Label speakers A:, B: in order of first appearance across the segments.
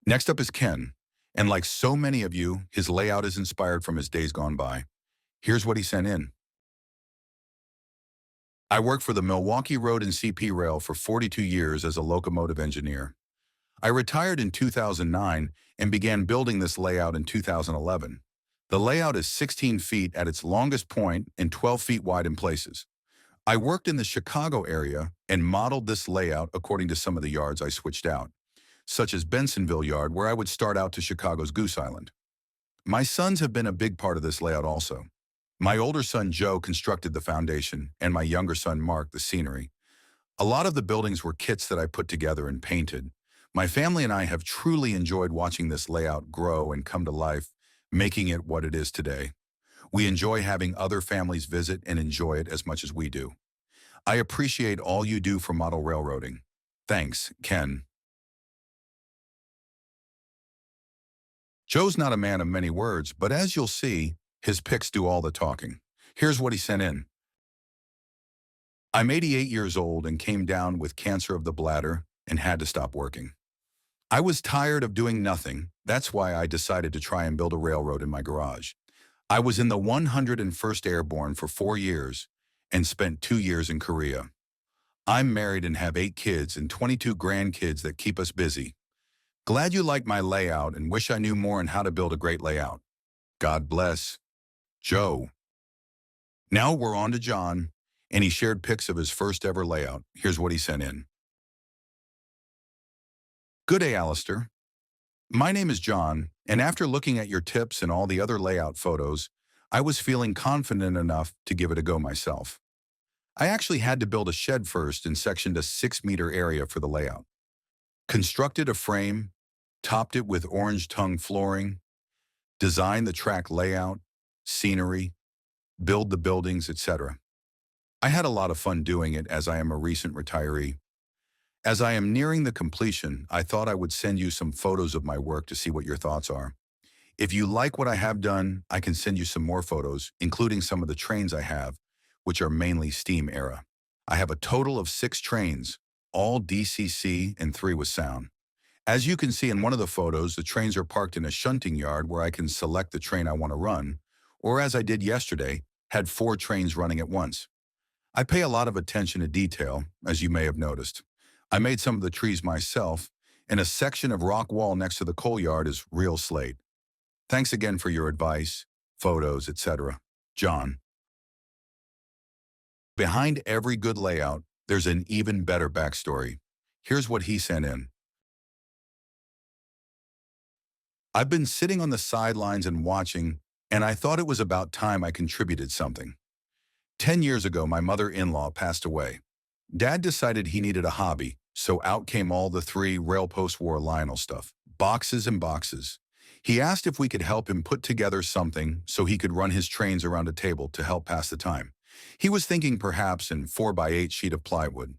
A: Next up is Ken, and like so many of you, his layout is inspired from his days gone by. Here's what he sent in. I worked for the Milwaukee Road and CP Rail for 42 years as a locomotive engineer. I retired in 2009 and began building this layout in 2011. The layout is 16 feet at its longest point and 12 feet wide in places. I worked in the Chicago area and modeled this layout according to some of the yards I switched out, such as Bensonville Yard, where I would start out to Chicago's Goose Island. My sons have been a big part of this layout also. My older son Joe constructed the foundation, and my younger son Mark the scenery. A lot of the buildings were kits that I put together and painted. My family and I have truly enjoyed watching this layout grow and come to life, making it what it is today. We enjoy having other families visit and enjoy it as much as we do. I appreciate all you do for model railroading. Thanks, Ken. Joe's not a man of many words, but as you'll see, his pics do all the talking. Here's what he sent in. I'm 88 years old and came down with cancer of the bladder and had to stop working. I was tired of doing nothing. That's why I decided to try and build a railroad in my garage. I was in the 101st Airborne for 4 years and spent 2 years in Korea. I'm married and have 8 kids and 22 grandkids that keep us busy. Glad you like my layout and wish I knew more on how to build a great layout. God bless. Joe. Now we're on to John, and he shared pics of his first ever layout. Here's what he sent in. Good day, Alistair. My name is John, and after looking at your tips and all the other layout photos, I was feeling confident enough to give it a go myself. I actually had to build a shed first and sectioned a 6-meter area for the layout. Constructed a frame, topped it with orange tongue flooring, designed the track layout, scenery, build the buildings, etc. I had a lot of fun doing it as I am a recent retiree. As I am nearing the completion, I thought I would send you some photos of my work to see what your thoughts are. If you like what I have done, I can send you some more photos, including some of the trains I have, which are mainly steam era. I have a total of 6 trains, all DCC and 3 with sound. As you can see in one of the photos, the trains are parked in a shunting yard where I can select the train I want to run, or as I did yesterday, had 4 trains running at once. I pay a lot of attention to detail, as you may have noticed. I made some of the trees myself, and a section of rock wall next to the coal yard is real slate. Thanks again for your advice, photos, etc. John. Behind every good layout, there's an even better backstory. Here's what he sent in. I've been sitting on the sidelines and watching, and I thought it was about time I contributed something. 10 years ago, my mother-in-law passed away. Dad decided he needed a hobby, so out came all the 3 rail post-war Lionel stuff, boxes and boxes. He asked if we could help him put together something so he could run his trains around a table to help pass the time. He was thinking perhaps an 4x8 sheet of plywood.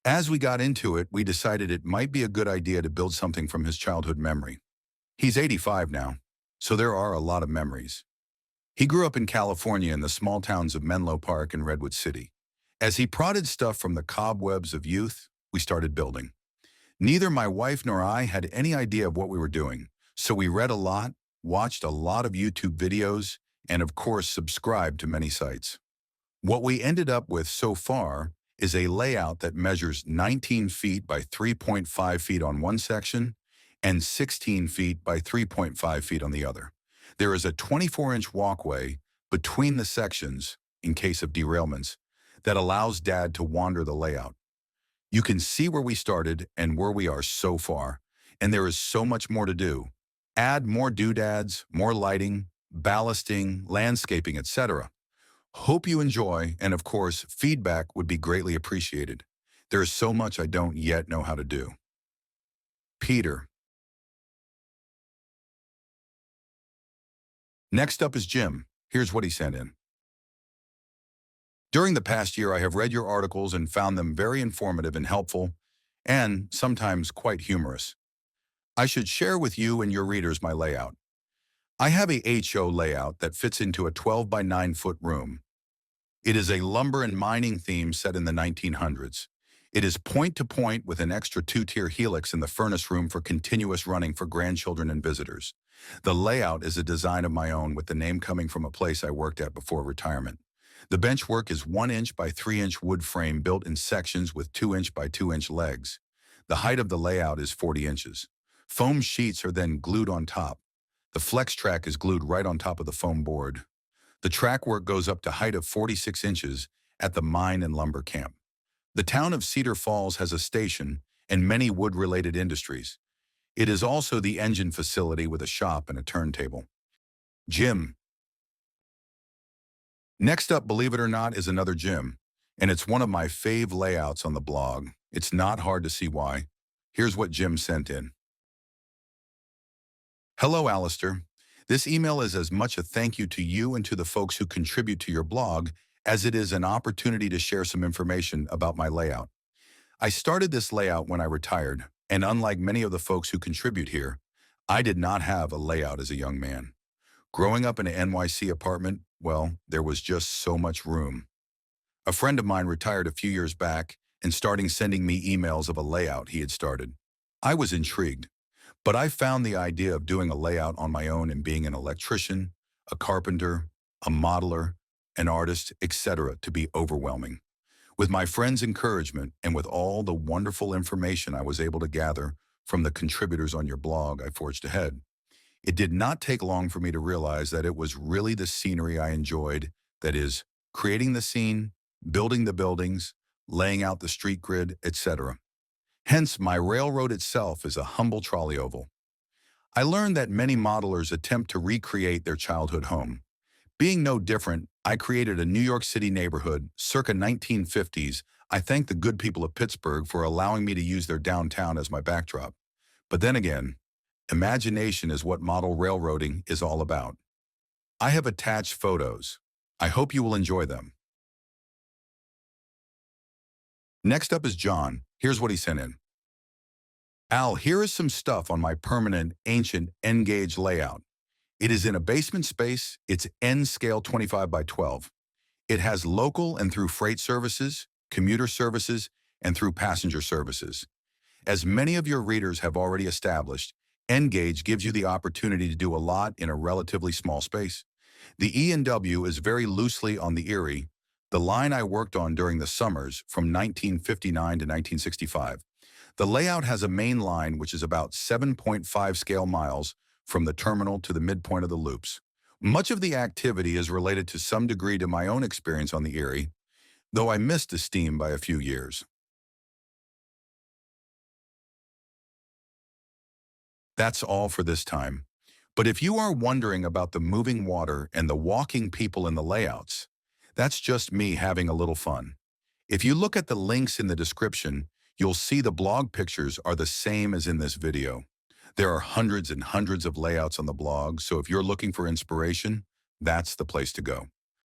A: As we got into it, we decided it might be a good idea to build something from his childhood memory. He's 85 now, so there are a lot of memories. He grew up in California in the small towns of Menlo Park and Redwood City. As he prodded stuff from the cobwebs of youth, we started building. Neither my wife nor I had any idea of what we were doing, so we read a lot, watched a lot of YouTube videos, and of course subscribed to many sites. What we ended up with so far is a layout that measures 19 feet by 3.5 feet on one section and 16 feet by 3.5 feet on the other. There is a 24-inch walkway between the sections in case of derailments that allows Dad to wander the layout. You can see where we started and where we are so far, and there is so much more to do. Add more doodads, more lighting, ballasting, landscaping, etc. Hope you enjoy, and of course, feedback would be greatly appreciated. There is so much I don't yet know how to do. Peter. Next up is Jim. Here's what he sent in. During the past year, I have read your articles and found them very informative and helpful, and sometimes quite humorous. I should share with you and your readers my layout. I have a HO layout that fits into a 12 by 9 foot room. It is a lumber and mining theme set in the 1900s. It is point-to-point with an extra two-tier helix in the furnace room for continuous running for grandchildren and visitors. The layout is a design of my own with the name coming from a place I worked at before retirement. The benchwork is 1-inch by 3-inch wood frame built in sections with 2-inch by 2-inch legs. The height of the layout is 40 inches. Foam sheets are then glued on top. The flex track is glued right on top of the foam board. The track work goes up to height of 46 inches at the mine and lumber camp. The town of Cedar Falls has a station and many wood-related industries. It is also the engine facility with a shop and a turntable. Gym. Next up, believe it or not, is another gym, and it's one of my fave layouts on the blog. It's not hard to see why. Here's what Jim sent in. Hello, Alistair. This email is as much a thank you to you and to the folks who contribute to your blog as it is an opportunity to share some information about my layout. I started this layout when I retired, and unlike many of the folks who contribute here, I did not have a layout as a young man. Growing up in an NYC apartment, well, there was just so much room. A friend of mine retired a few years back and started sending me emails of a layout he had started. I was intrigued, but I found the idea of doing a layout on my own and being an electrician, a carpenter, a modeler, an artist, etc. to be overwhelming. With my friends' encouragement and with all the wonderful information I was able to gather from the contributors on your blog, I forged ahead. It did not take long for me to realize that it was really the scenery I enjoyed, that is, creating the scene, building the buildings, laying out the street grid, etc. Hence, my railroad itself is a humble trolley oval. I learned that many modelers attempt to recreate their childhood home. Being no different, I created a New York City neighborhood circa 1950s. I thank the good people of Pittsburgh for allowing me to use their downtown as my backdrop. But then again, imagination is what model railroading is all about. I have attached photos. I hope you will enjoy them. Next up is John. Here's what he sent in. Al, here is some stuff on my permanent, ancient, N-gauge layout. It is in a basement space. It's N-scale 25 by 12. It has local and through freight services, commuter services, and through passenger services. As many of your readers have already established, N-gauge gives you the opportunity to do a lot in a relatively small space. The E&W is very loosely on the Erie, the line I worked on during the summers from 1959 to 1965. The layout has a main line which is about 7.5 scale miles from the terminal to the midpoint of the loops. Much of the activity is related to some degree to my own experience on the Erie, though I missed the steam by a few years. That's all for this time. But if you are wondering about the moving water and the walking people in the layouts, that's just me having a little fun. If you look at the links in the description, you'll see the blog pictures are the same as in this video. There are hundreds and hundreds of layouts on the blog, so if you're looking for inspiration, that's the place to go.